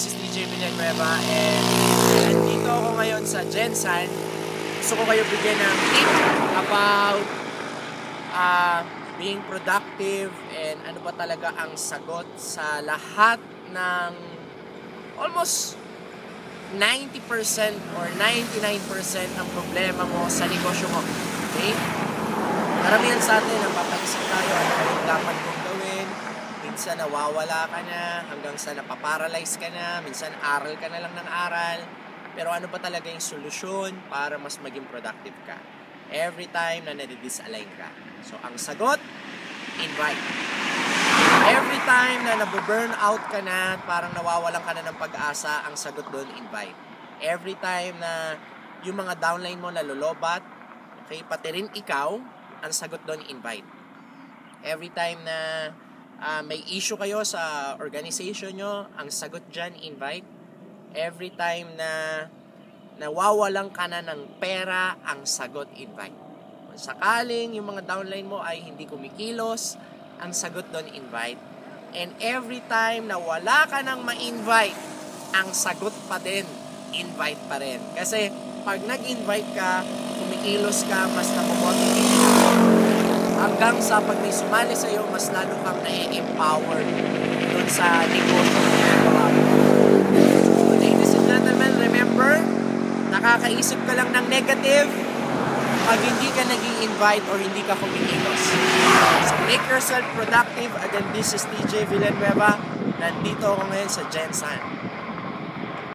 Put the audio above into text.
this is DJ Villanueva and nandito ako ngayon sa Gensan. Gusto ko kayo bigyan ng tip about being productive and ano ba talaga ang sagot sa lahat ng almost 90% or 99% ng problema mo sa negosyo mo. Okay? Karamihan sa atin, napapaisip tayo ano yung dapat kong gawin. Minsan nawawala ka na, hanggang sa napaparalyze ka na, minsan aral ka na lang ng aral. Pero ano ba talaga yung solusyon para mas maging productive ka? Every time na nadi-disalign ka. So, ang sagot, invite. Every time na nabu-burn out ka na, parang nawawalan ka na ng pag-asa, ang sagot doon, invite. Every time na yung mga downline mo nalolobat, okay, pati rin ikaw, ang sagot doon, invite. Every time na may issue kayo sa organization nyo, ang sagot dyan, invite. Every time na nawawalan ka na ng pera, ang sagot, invite. Kung sakaling yung mga downline mo ay hindi kumikilos, ang sagot doon, invite. And every time na wala ka nang ma-invite, ang sagot pa din, invite pa rin. Kasi pag nag-invite ka, kumikilos ka, mas namomotivate ka. Hanggang sa pag may sumali sa'yo, mas lalo kang na-empower doon sa negosyo na ginagawa mo. So, ladies and gentlemen, remember, nakakaisip ka lang ng negative pag hindi ka nag-i-invite or hindi ka kumikilos. So, make yourself productive. Again, this is DJ Villanueva. Nandito ako ngayon sa Gensan.